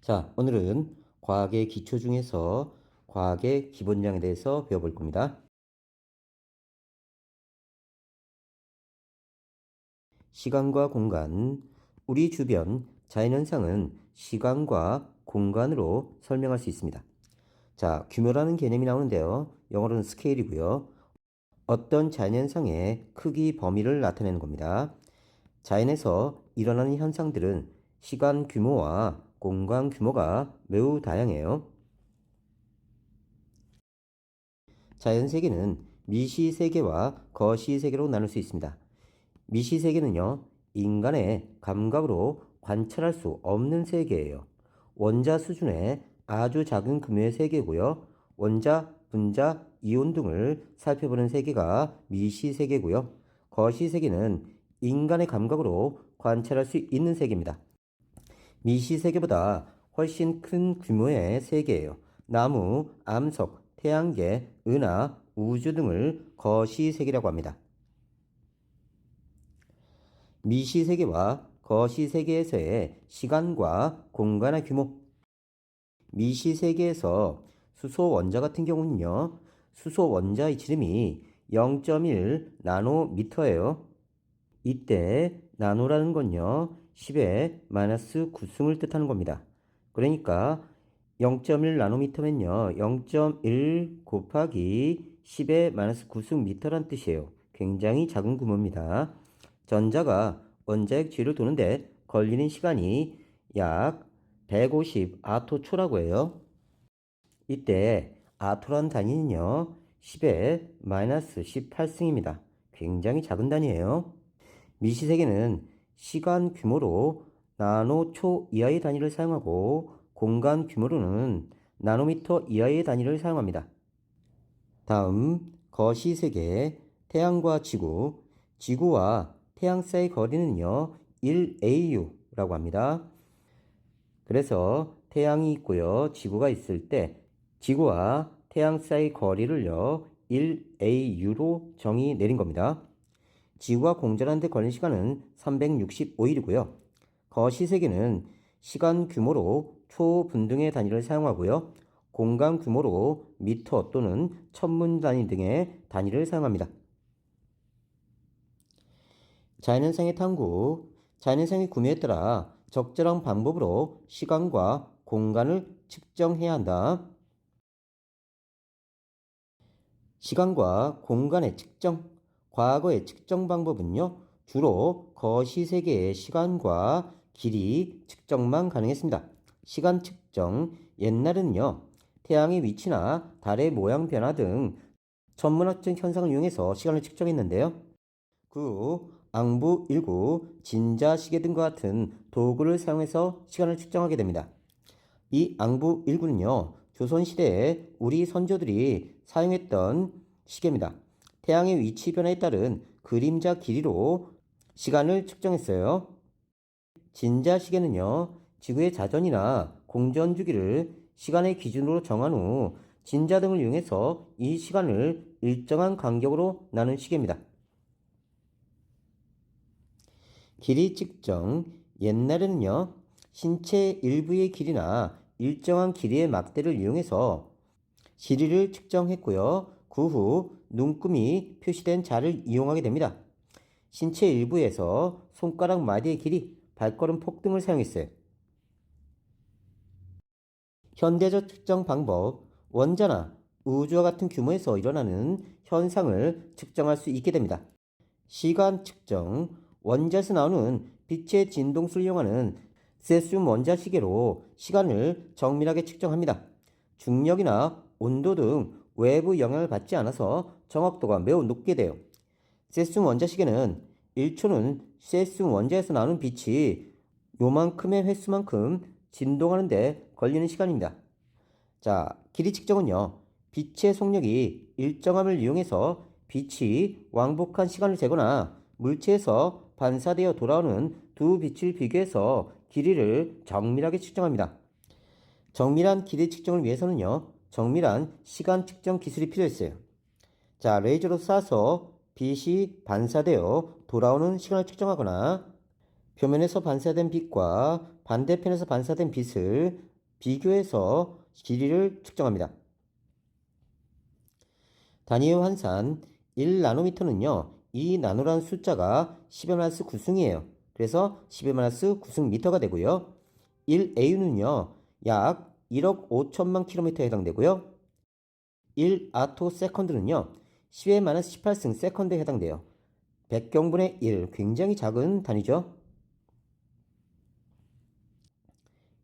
자, 오늘은 과학의 기초 중에서 과학의 기본량에 대해서 배워볼 겁니다. 시간과 공간, 우리 주변 자연현상은 시간과 공간으로 설명할 수 있습니다. 자, 규모라는 개념이 나오는데요. 영어로는 스케일이고요. 어떤 자연현상의 크기 범위를 나타내는 겁니다. 자연에서 일어나는 현상들은 시간 규모와 공간 규모가 매우 다양해요. 자연세계는 미시세계와 거시세계로 나눌 수 있습니다. 미시세계는요, 인간의 감각으로 관찰할 수 없는 세계예요. 원자 수준의 아주 작은 규모의 세계고요. 원자, 분자, 이온 등을 살펴보는 세계가 미시세계고요. 거시세계는 인간의 감각으로 관찰할 수 있는 세계입니다. 미시세계보다 훨씬 큰 규모의 세계예요. 나무, 암석, 태양계, 은하, 우주 등을 거시세계라고 합니다. 미시세계와 거시세계에서의 시간과 공간의 규모. 미시세계에서 수소 원자 같은 경우는요, 수소 원자의 지름이 0.1 나노미터예요. 이때 나노라는 건요, 10의 마이너스 9승을 뜻하는 겁니다. 그러니까 0.1 나노미터면요, 0.1 곱하기 10의 마이너스 9승 미터란 뜻이에요. 굉장히 작은 규모입니다. 전자가 원자핵 주위를 도는데 걸리는 시간이 약 150 아토초라고 해요. 이때 아토란 단위는요, 10의 마이너스 18승입니다. 굉장히 작은 단위예요. 미시세계는 시간 규모로 나노초 이하의 단위를 사용하고 공간 규모로는 나노미터 이하의 단위를 사용합니다. 다음 거시세계, 태양과 지구, 지구와 태양 사이 거리는요 1AU라고 합니다. 그래서 태양이 있고요, 지구가 있을 때 지구와 태양 사이 거리를요 1AU로 정의 내린 겁니다. 지구가 공전하는 데 걸린 시간은 365일이고요. 거시세계는 시간 규모로 초분등의 단위를 사용하고요. 공간 규모로 미터 또는 천문 단위 등의 단위를 사용합니다. 자연현상의 탐구, 자연현상의 구매에 따라 적절한 방법으로 시간과 공간을 측정해야 한다. 시간과 공간의 측정, 과거의 측정 방법은요, 주로 거시세계의 시간과 길이 측정만 가능했습니다. 시간 측정, 옛날에는요, 태양의 위치나 달의 모양 변화 등 천문학적 현상을 이용해서 시간을 측정했는데요. 그 후 앙부 일구, 진자시계 등과 같은 도구를 사용해서 시간을 측정하게 됩니다. 이 앙부1구는요, 조선시대에 우리 선조들이 사용했던 시계입니다. 태양의 위치 변화에 따른 그림자 길이로 시간을 측정했어요. 진자시계는요, 지구의 자전이나 공전 주기를 시간의 기준으로 정한 후 진자 등을 이용해서 이 시간을 일정한 간격으로 나눈 시계입니다. 길이 측정, 옛날에는요, 신체 일부의 길이나 일정한 길이의 막대를 이용해서 길이를 측정했고요. 그 후 눈금이 표시된 자를 이용하게 됩니다. 신체 일부에서 손가락 마디의 길이, 발걸음 폭 등을 사용했어요. 현대적 측정 방법, 원자나 우주와 같은 규모에서 일어나는 현상을 측정할 수 있게 됩니다. 시간 측정, 원자에서 나오는 빛의 진동수를 이용하는 세슘 원자시계로 시간을 정밀하게 측정합니다. 중력이나 온도 등 외부 영향을 받지 않아서 정확도가 매우 높게 돼요. 세슘 원자시계는 1초는 세슘 원자에서 나오는 빛이 요만큼의 횟수만큼 진동하는데 걸리는 시간입니다. 자, 길이 측정은요, 빛의 속력이 일정함을 이용해서 빛이 왕복한 시간을 재거나 물체에서 반사되어 돌아오는 두 빛을 비교해서 길이를 정밀하게 측정합니다. 정밀한 길이 측정을 위해서는요, 정밀한 시간 측정 기술이 필요했어요. 자, 레이저로 쏴서 빛이 반사되어 돌아오는 시간을 측정하거나 표면에서 반사된 빛과 반대편에서 반사된 빛을 비교해서 길이를 측정합니다. 단위의 환산 1나노미터는요. 이 나노라는 숫자가 10의 마이너스 9승이에요. 그래서 10의 마이너스 9승미터가 되고요. 1AU는요. 약 1억 5천만 킬로미터에 해당되고요. 1아토 세컨드는요. 10의 마이너스 18승 세컨드에 해당돼요. 100경분의 1, 굉장히 작은 단위죠.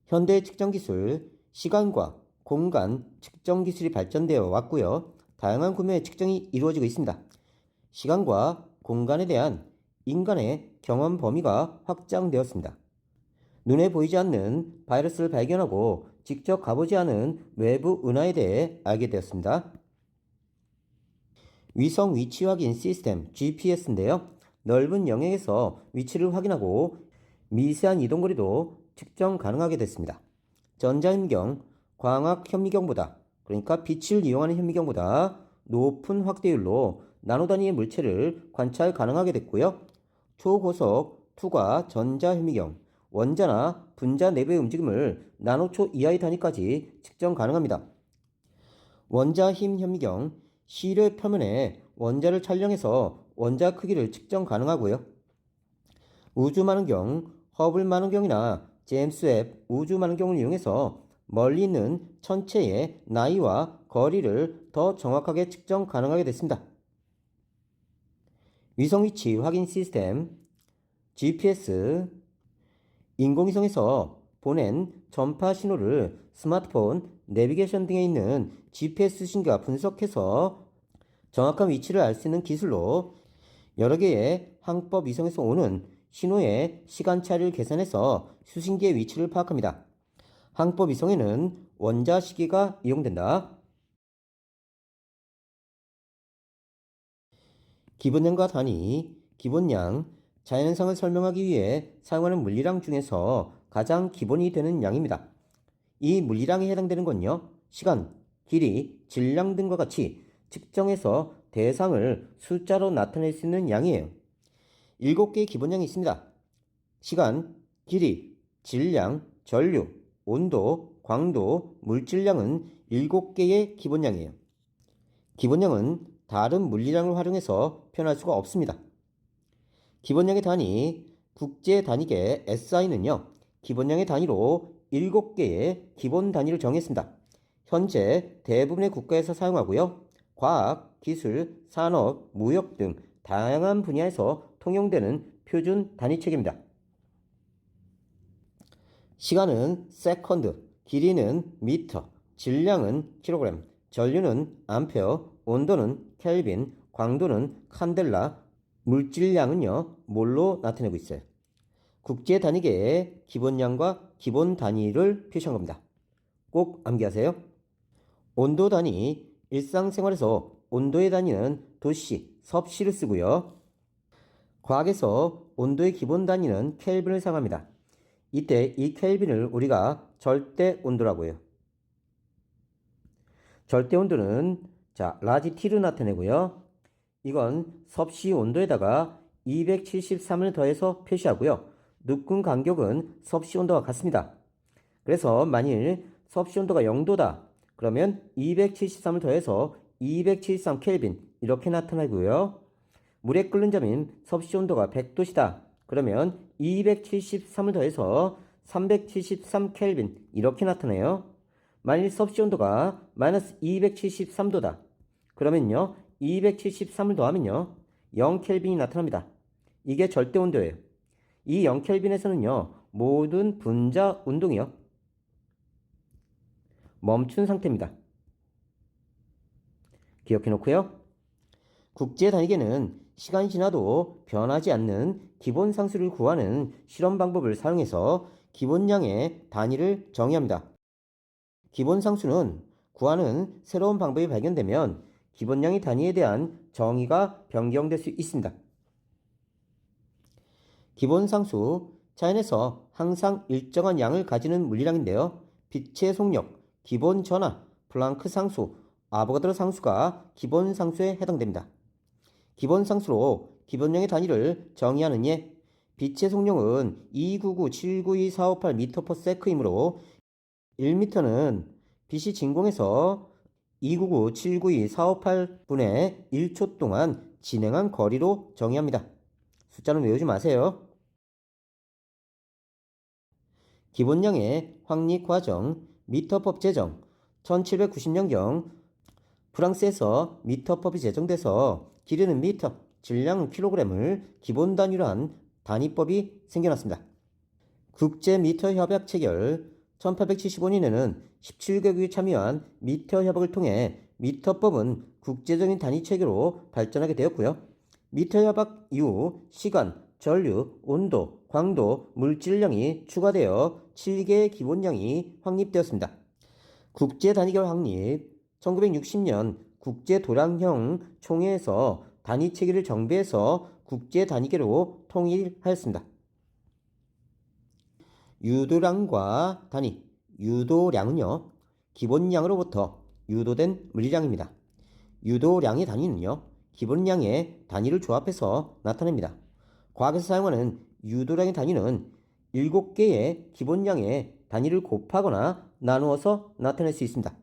현대 측정 기술, 시간과 공간 측정 기술이 발전되어 왔고요. 다양한 구매의 측정이 이루어지고 있습니다. 시간과 공간에 대한 인간의 경험 범위가 확장되었습니다. 눈에 보이지 않는 바이러스를 발견하고 직접 가보지 않은 외부 은하에 대해 알게 되었습니다. 위성 위치 확인 시스템 GPS인데요. 넓은 영역에서 위치를 확인하고 미세한 이동거리도 측정 가능하게 됐습니다. 전자현미경, 광학 현미경보다, 그러니까 빛을 이용하는 현미경보다 높은 확대율로 나노 단위의 물체를 관찰 가능하게 됐고요. 초고속 투과 전자현미경, 원자나 분자 내부의 움직임을 나노초 이하의 단위까지 측정 가능합니다. 원자 힘 현미경, 시료 표면에 원자를 촬영해서 원자 크기를 측정 가능하고요. 우주만원경, 허블만원경이나 제임스 웹 우주만원경을 이용해서 멀리 있는 천체의 나이와 거리를 더 정확하게 측정 가능하게 됐습니다. 위성위치 확인 시스템 GPS, 인공위성에서 보낸 전파 신호를 스마트폰, 내비게이션 등에 있는 GPS 수신기가 분석해서 정확한 위치를 알 수 있는 기술로 여러 개의 항법 위성에서 오는 신호의 시간차를 계산해서 수신기의 위치를 파악합니다. 항법 위성에는 원자 시계가 이용된다. 기본량과 단위, 기본량, 자연현상을 설명하기 위해 사용하는 물리량 중에서 가장 기본이 되는 양입니다. 이 물리량에 해당되는 건요, 시간, 길이, 질량 등과 같이 측정해서 대상을 숫자로 나타낼 수 있는 양이에요. 7개의 기본량이 있습니다. 시간, 길이, 질량, 전류, 온도, 광도, 물질량은 7개의 기본량이에요. 기본량은 다른 물리량을 활용해서 표현할 수가 없습니다. 기본량의 단위, 국제 단위계 SI는요, 기본량의 단위로 7개의 기본 단위를 정했습니다. 현재 대부분의 국가에서 사용하고요. 과학, 기술, 산업, 무역 등 다양한 분야에서 통용되는 표준 단위책입니다. 시간은 세컨드, 길이는 미터, 질량은 킬로그램, 전류는 암페어, 온도는 켈빈, 광도는 칸델라, 물질량은요, 몰로 나타내고 있어요. 국제 단위계의 기본량과 기본 단위를 표시한 겁니다. 꼭 암기하세요. 온도 단위, 일상생활에서 온도의 단위는 도씨, 섭씨를 쓰고요. 과학에서 온도의 기본 단위는 켈빈을 사용합니다. 이때 이 켈빈을 우리가 절대 온도라고 해요. 절대 온도는 라지 T로 나타내고요. 이건 섭씨 온도에다가 273을 더해서 표시하고요. 눅근 간격은 섭씨 온도와 같습니다. 그래서 만일 섭씨 온도가 0도다. 그러면 273을 더해서 273 켈빈 이렇게 나타나고요. 물에 끓는 점인 섭씨 온도가 100도시다. 그러면 273을 더해서 373 켈빈 이렇게 나타나요. 만일 섭씨 온도가 마이너스 273도다. 그러면요. 273을 더하면요. 0켈빈이 나타납니다. 이게 절대 온도예요. 이 0켈빈에서는요. 모든 분자 운동이요. 멈춘 상태입니다. 기억해 놓고요. 국제 단위계는 시간이 지나도 변하지 않는 기본 상수를 구하는 실험 방법을 사용해서 기본량의 단위를 정의합니다. 기본 상수는 구하는 새로운 방법이 발견되면 기본량의 단위에 대한 정의가 변경될 수 있습니다. 기본 상수, 자연에서 항상 일정한 양을 가지는 물리량인데요. 빛의 속력, 기본 전하, 플랑크 상수, 아보가드로 상수가 기본 상수에 해당됩니다. 기본 상수로 기본량의 단위를 정의하는 예, 빛의 속력은 299792458m/s이므로 1m는 BC 진공에서 299-792-458분의 1초 동안 진행한 거리로 정의합니다. 숫자는 외우지 마세요. 기본량의 확립 과정, 미터법 제정. 1790년경 프랑스에서 미터법이 제정돼서 길이는 미터, 질량은 킬로그램을 기본 단위로 한 단위법이 생겨났습니다. 국제미터협약 체결. 1875년에는 17개국이 참여한 미터협약을 통해 미터법은 국제적인 단위 체계로 발전하게 되었고요. 미터협약 이후 시간, 전류, 온도, 광도, 물질량이 추가되어 7개의 기본량이 확립되었습니다. 국제단위결 확립. 1960년 국제도량형 총회에서 단위 체계를 정비해서 국제단위계로 통일하였습니다. 유도량과 단위. 유도량은요, 기본량으로부터 유도된 물량입니다. 유도량의 단위는요, 기본량의 단위를 조합해서 나타냅니다. 과학에서 사용하는 유도량의 단위는 7개의 기본량의 단위를 곱하거나 나누어서 나타낼 수 있습니다.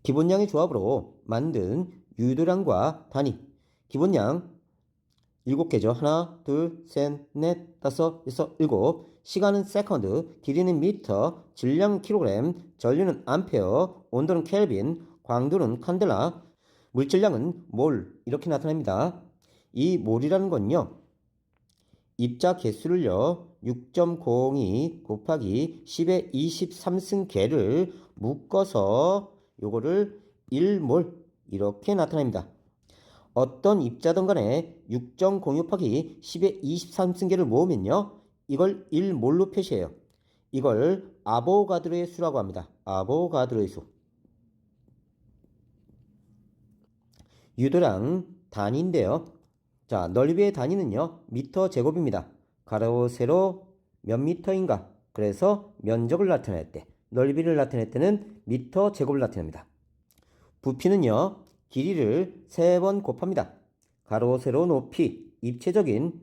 기본량의 조합으로 만든 유도량과 단위. 기본량 7개죠. 하나, 둘, 셋, 넷, 다섯, 여섯, 일곱. 시간은 세컨드, 길이는 미터, 질량은 킬로그램, 전류는 암페어, 온도는 켈빈, 광도는 칸델라, 물질량은 몰. 이렇게 나타납니다. 이 몰이라는 건요, 입자 개수를요 6.02 곱하기 10의 23승계를 묶어서 요거를 1몰 이렇게 나타냅니다. 어떤 입자든 간에 6.06 곱하기 10의 23승계를 모으면요, 이걸 1몰로 표시해요. 이걸 아보가드로의 수라고 합니다. 아보가드로의 수. 유도량 단위인데요. 자, 넓이의 단위는요, 미터 제곱입니다. 가로, 세로 몇 미터인가? 그래서 면적을 나타낼 때, 넓이를 나타낼 때는 미터 제곱을 나타냅니다. 부피는요, 길이를 3번 곱합니다. 가로, 세로, 높이, 입체적인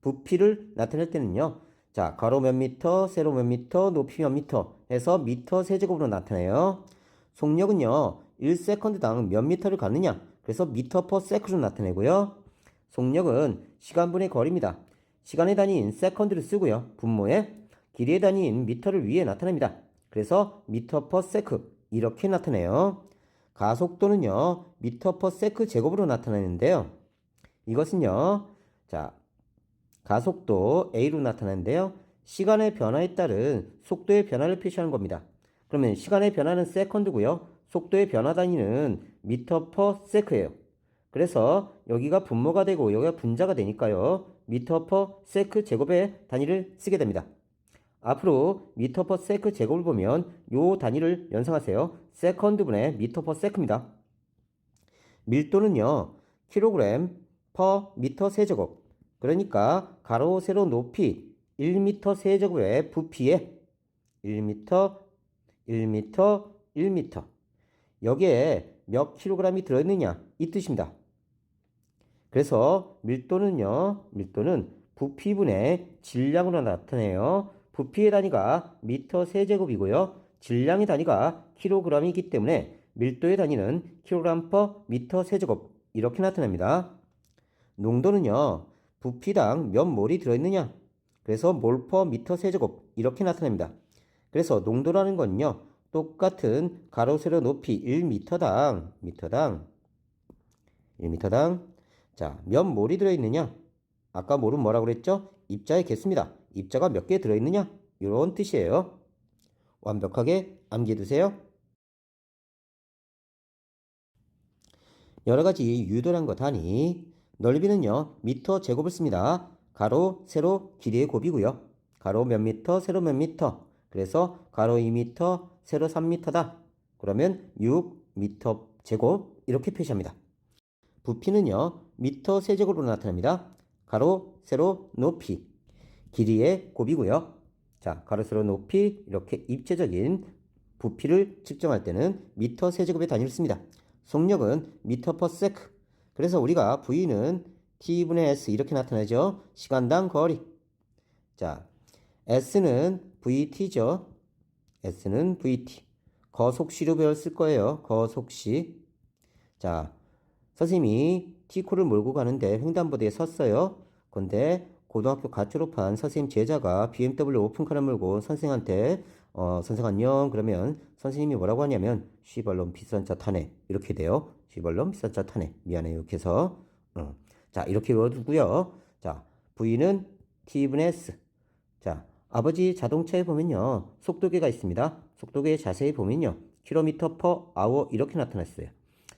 부피를 나타낼 때는요, 자, 가로 몇 미터, 세로 몇 미터, 높이 몇 미터 해서 미터 세제곱으로 나타내요. 속력은요, 1세컨드당 몇 미터를 가느냐? 그래서 미터 퍼 세컨드로 나타내고요. 속력은 시간분의 거리입니다. 시간의 단위인 세컨드를 쓰고요. 분모에 길이의 단위인 미터를 위에 나타냅니다. 그래서 미터 퍼 세크 이렇게 나타내요. 가속도는요, 미터 퍼 세크 제곱으로 나타나는데요. 이것은요, 자, 가속도 A로 나타나는데요. 시간의 변화에 따른 속도의 변화를 표시하는 겁니다. 그러면 시간의 변화는 세컨드고요. 속도의 변화 단위는 미터 퍼 세크예요. 그래서 여기가 분모가 되고 여기가 분자가 되니까요, 미터 퍼 세크 제곱의 단위를 쓰게 됩니다. 앞으로 미터 퍼 세크 제곱을 보면 요 단위를 연상하세요. 세컨드분의 미터 퍼 세크입니다. 밀도는요, 킬로그램 퍼 미터 세제곱. 그러니까 가로 세로 높이 1미터 세제곱의 부피에 1미터, 1미터, 1미터. 여기에 몇 킬로그램이 들어있느냐 이 뜻입니다. 그래서 밀도는 부피분의 질량으로 나타내요. 부피의 단위가 미터 세제곱이고요. 질량의 단위가 킬로그램이기 때문에 밀도의 단위는 킬로그램 퍼 미터 세제곱 이렇게 나타납니다. 농도는요, 부피당 몇 몰이 들어있느냐? 그래서 몰 퍼 미터 세제곱 이렇게 나타납니다. 그래서 농도라는 건요, 똑같은 가로 세로 높이 1m당 자, 몇 몰이 들어있느냐? 아까 몰은 뭐라고 그랬죠? 입자의 개수입니다. 입자가 몇 개 들어있느냐? 이런 뜻이에요. 완벽하게 암기해두세요. 여러가지 유도량과 단위. 넓이는요, 미터 제곱을 씁니다. 가로, 세로, 길이의 곱이고요. 가로 몇 미터, 세로 몇 미터. 그래서 가로 2미터, 세로 3미터다. 그러면 6미터 제곱 이렇게 표시합니다. 부피는요, 미터 세제곱으로 나타납니다. 가로, 세로, 높이. 길이의 곱이고요. 자, 가로, 세로, 높이 이렇게 입체적인 부피를 측정할 때는 미터 세제곱의 단위를 씁니다. 속력은 미터 퍼 세크. 그래서 우리가 V는 T분의 S 이렇게 나타나죠. 시간당 거리. 자, S는 VT죠. S는 VT. 거속시로 배웠을 거예요. 거속시. 자, 선생님이 T코를 몰고 가는데 횡단보도에 섰어요. 근데 고등학교 갓 졸업한 선생님 제자가 BMW 오픈카를 몰고 선생한테 선생 안녕 그러면 선생님이 뭐라고 하냐면 시발놈 비싼 차 타네 이렇게 돼요. 시발놈 비싼 차 타네 미안해요 이렇게 해서 자 이렇게 외워두고요. 자 V는 T분의 S. 자 아버지 자동차에 보면요 속도계가 있습니다. 속도계 자세히 보면요 킬로미터 퍼 아워 이렇게 나타났어요.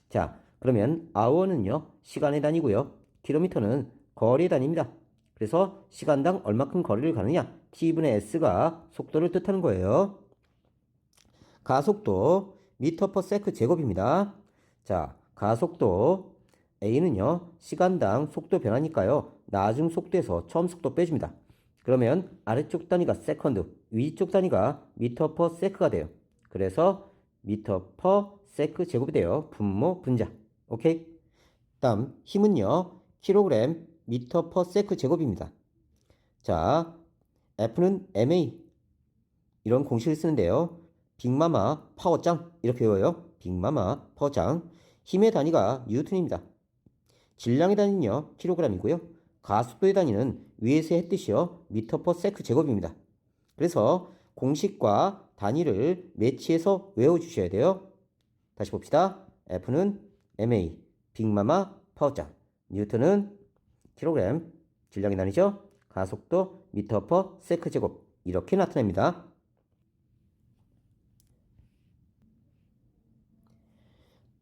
자 그러면 hour는요 시간의 단위고요 킬로미터는 거리의 단위입니다. 그래서 시간당 얼마큼 거리를 가느냐 t분의 s가 속도를 뜻하는 거예요. 가속도 미터 퍼 세크 제곱입니다. 자 가속도 a는요 시간당 속도 변화니까요 나중 속도에서 처음 속도 빼줍니다. 그러면 아래쪽 단위가 세컨드 위쪽 단위가 미터 퍼 세크가 돼요. 그래서 미터 퍼 세크 제곱이 돼요. 분모 분자. 오케이? 다음 힘은요 킬로그램 미터 퍼 세크 제곱입니다. 자 F는 MA 이런 공식을 쓰는데요. 빅마마 파워짱 이렇게 외워요. 빅마마 파워짱. 힘의 단위가 뉴턴입니다. 질량의 단위는요 킬로그램이고요. 가속도의 단위는 위에서 했듯이요 미터 퍼 세크 제곱입니다. 그래서 공식과 단위를 매치해서 외워주셔야 돼요. 다시 봅시다. F는 MA, 빅마마 파워짱, 뉴턴은 킬로그램, 질량의 단위죠. 가속도 미터 퍼 세크 제곱 이렇게 나타냅니다.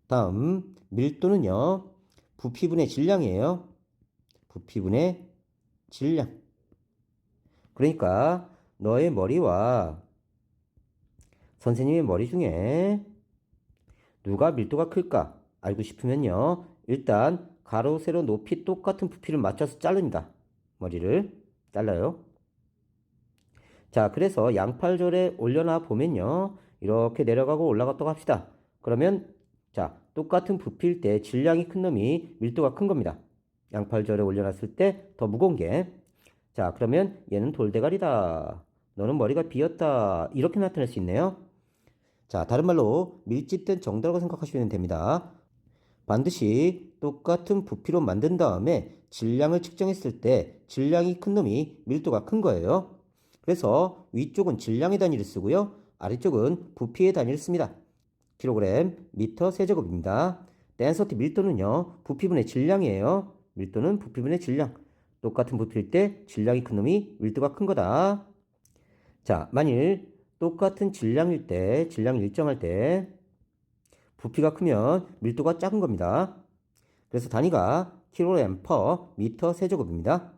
다음 밀도는요. 부피분의 질량이에요. 부피분의 질량. 그러니까 너의 머리와 선생님의 머리 중에 누가 밀도가 클까 알고 싶으면요. 일단 가로 세로 높이 똑같은 부피를 맞춰서 자릅니다. 머리를 잘라요. 자, 그래서 양팔절에 올려놔 보면요. 이렇게 내려가고 올라갔다고 합시다. 그러면 자, 똑같은 부피일 때 질량이 큰 놈이 밀도가 큰 겁니다. 양팔절에 올려놨을 때 더 무거운 게. 자, 그러면 얘는 돌대가리다. 너는 머리가 비었다. 이렇게 나타낼 수 있네요. 자, 다른 말로 밀집된 정도라고 생각하시면 됩니다. 반드시 똑같은 부피로 만든 다음에 질량을 측정했을 때 질량이 큰 놈이 밀도가 큰 거예요. 그래서 위쪽은 질량의 단위를 쓰고요. 아래쪽은 부피의 단위를 씁니다. 킬로그램, 미터, 세제곱입니다. 덴서티 밀도는요. 부피분의 질량이에요. 밀도는 부피분의 질량. 똑같은 부피일 때 질량이 큰 놈이 밀도가 큰 거다. 자, 만일 똑같은 질량일 때, 질량을 일정할 때 부피가 크면 밀도가 작은 겁니다. 그래서 단위가 킬로그램 퍼 미터 세제곱입니다.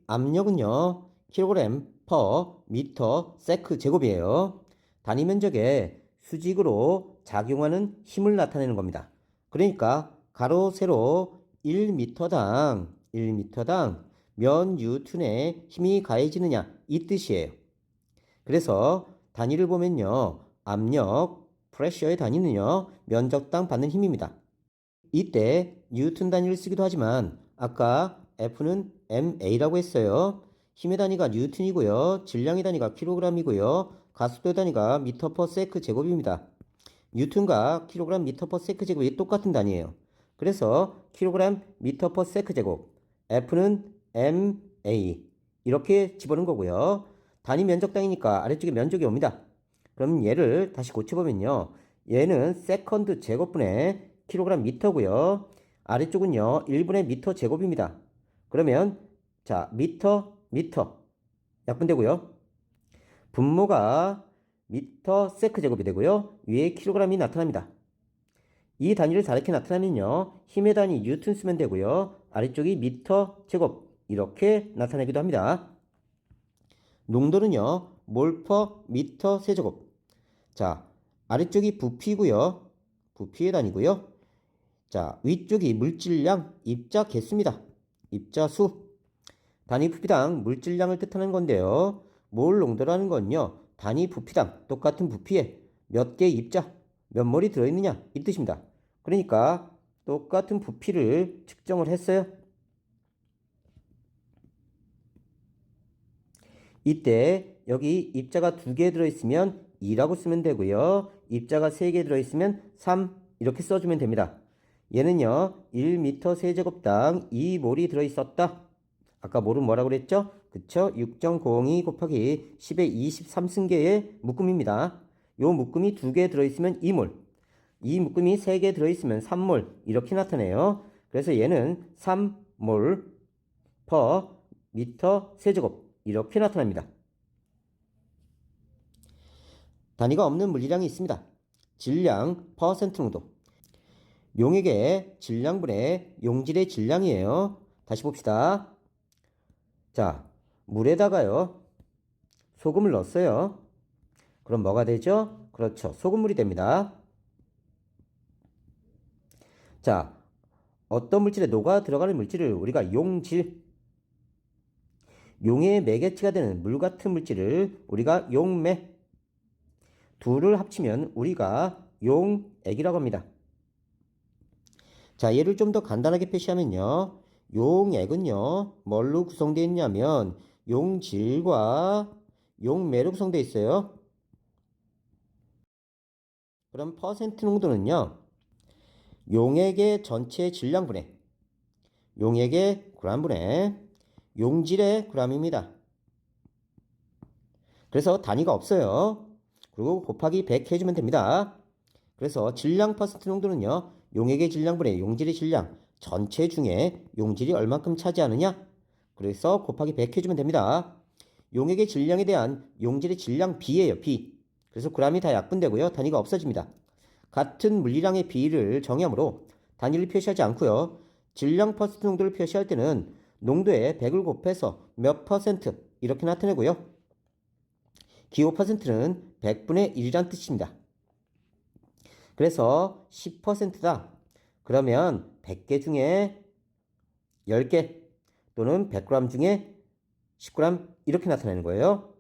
압력은요. 킬로그램 퍼 미터 세크 제곱이에요. 단위 면적에 수직으로 작용하는 힘을 나타내는 겁니다. 그러니까 가로 세로 1m당 몇 뉴턴의 힘이 가해지느냐 이 뜻이에요. 그래서 단위를 보면요. 압력, 프레셔의 단위는요. 면적당 받는 힘입니다. 이때 뉴턴 단위를 쓰기도 하지만 아까 F는 MA라고 했어요. 힘의 단위가 뉴턴이고요. 질량의 단위가 킬로그램이고요. 가속도 단위가 미터 퍼 세크 제곱입니다. 뉴턴과 킬로그램 미터 퍼 세크 제곱이 똑같은 단위예요. 그래서 킬로그램 미터 퍼 세크 제곱 F는 MA 이렇게 집어넣은 거고요. 단위 면적당이니까 아래쪽에 면적이 옵니다. 그럼 얘를 다시 고쳐보면요. 얘는 세컨드 제곱분의 킬로그램 미터고요. 아래쪽은요. 1분의 미터 제곱입니다. 그러면 자 미터 약분되고요. 분모가 미터 세크 제곱이 되고요. 위에 킬로그램이 나타납니다. 이 단위를 다르게 나타나면요. 힘의 단위 뉴턴 쓰면 되고요. 아래쪽이 미터 제곱 이렇게 나타내기도 합니다. 농도는요. 몰 퍼 미터 세제곱. 자, 아래쪽이 부피고요. 부피의 단위고요. 자, 위쪽이 물질량, 입자 개수입니다. 입자 수. 단위 부피당 물질량을 뜻하는 건데요. 몰 농도라는 건요. 단위 부피당 똑같은 부피에 몇 개의 입자, 몇 몰이 들어있느냐 이 뜻입니다. 그러니까 똑같은 부피를 측정을 했어요. 이때 여기 입자가 2개 들어있으면 2라고 쓰면 되고요. 입자가 3개 들어있으면 3 이렇게 써주면 됩니다. 얘는요 1m 세제곱당 2몰이 들어있었다. 아까 몰은 뭐라고 그랬죠? 그쵸? 6.02 곱하기 10의 23승계의 묶음입니다. 요 묶음이 2개 들어있으면 2몰, 이 묶음이 3개 들어있으면 3몰 이렇게 나타내요. 그래서 얘는 3몰 per 미터 세제곱 이렇게 나타납니다. 단위가 없는 물리량이 있습니다. 질량 퍼센트 농도. 용액의 질량분의 용질의 질량이에요. 다시 봅시다. 자, 물에다가요 소금을 넣었어요. 그럼 뭐가 되죠? 그렇죠. 소금물이 됩니다. 자, 어떤 물질에 녹아 들어가는 물질을 우리가 용질, 용의 매개체가 되는 물 같은 물질을 우리가 용매, 둘을 합치면 우리가 용액이라고 합니다. 자, 얘를 좀 더 간단하게 표시하면요. 용액은요, 뭘로 구성되어 있냐면 용질과 용매로 구성되어 있어요. 그럼 퍼센트 농도는요, 용액의 전체 질량분의 용액의 g분의 용질의 g입니다. 그래서 단위가 없어요. 그리고 곱하기 100 해주면 됩니다. 그래서 질량 퍼센트 농도는요, 용액의 질량분의 용질의 질량 전체 중에 용질이 얼만큼 차지하느냐? 그래서 곱하기 100 해주면 됩니다. 용액의 질량에 대한 용질의 질량 비예요, 비. 그래서 g이 다 약분되고요, 단위가 없어집니다. 같은 물리량의 비를 정의하므로 단위를 표시하지 않고요, 질량 퍼센트 농도를 표시할 때는 농도에 100을 곱해서 몇 퍼센트 이렇게 나타내고요. 기호 퍼센트는 100분의 1이란 뜻입니다. 그래서 10%다. 그러면 100개 중에 10개 또는 100g 중에 10g 이렇게 나타내는 거예요.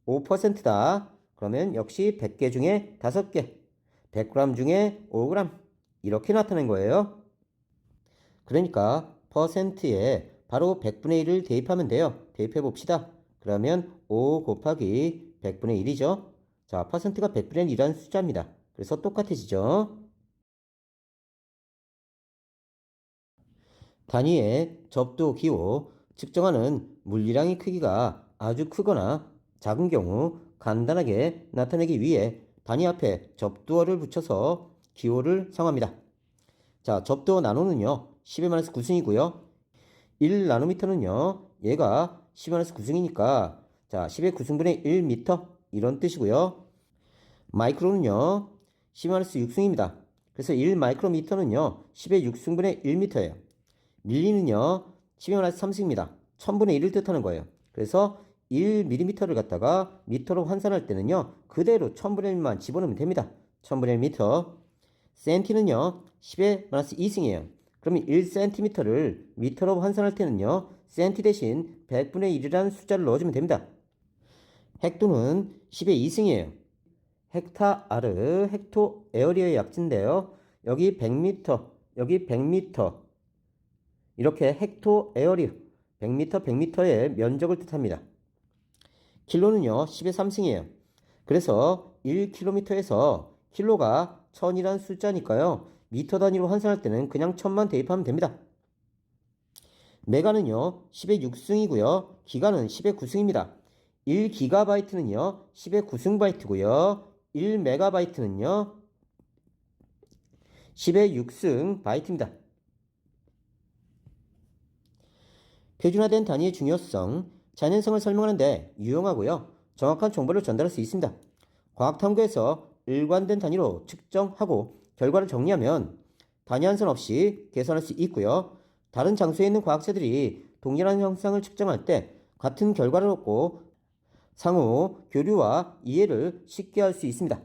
5%다. 그러면 역시 100개 중에 5개, 100g 중에 5g 이렇게 나타낸 거예요. 그러니까 퍼센트에 바로 100분의 1을 대입하면 돼요. 대입해 봅시다. 그러면 5 곱하기 100분의 1이죠. 자, 퍼센트가 100분의 1이라는 숫자입니다. 그래서 똑같아지죠. 단위의 접두 기호, 측정하는 물리량의 크기가 아주 크거나 작은 경우 간단하게 나타내기 위해 단위 앞에 접두어를 붙여서 기호를 사용합니다. 자, 접두어 나노는요 10의 9승이고요 1나노미터는요 얘가 10의 9승이니까 자 10의 9승분의 1미터 이런 뜻이고요. 마이크로는요 10의 6승입니다. 그래서 1마이크로미터는요 10의 6승분의 1미터예요. 밀리는요 10의 3승입니다. 1000분의 1을 뜻하는 거예요. 그래서 1mm를 갖다가 미터로 환산할 때는요 그대로 1000분의 1만 집어넣으면 됩니다. 1000분의 1미터. 센티는요 10의 2승이에요. 그러면 1cm를 미터로 환산할 때는요 센티 대신 100분의 1이라는 숫자를 넣어주면 됩니다. 헥토는 10의 2승이에요. 헥타아르, 헥토 에어리어의 약진인데요. 여기 100m, 여기 100m 이렇게 헥토 에어리어 100m, 100m의 면적을 뜻합니다. 킬로는요 10의 3승이에요. 그래서 1km에서 킬로가 1000이라는 숫자니까요. 미터 단위로 환산할 때는 그냥 1000만 대입하면 됩니다. 메가는요 10의 6승이고요. 기가는 10의 9승입니다. 1기가바이트는요 10의 9승 바이트고요. 1메가바이트는요 10의 6승 바이트입니다. 표준화된 단위의 중요성, 잔연성을 설명하는데 유용하고요. 정확한 정보를 전달할 수 있습니다. 과학탐구에서 일관된 단위로 측정하고 결과를 정리하면 단위 한선 없이 계산할 수 있고요. 다른 장소에 있는 과학자들이 동일한 형상을 측정할 때 같은 결과를 얻고 상호 교류와 이해를 쉽게 할 수 있습니다.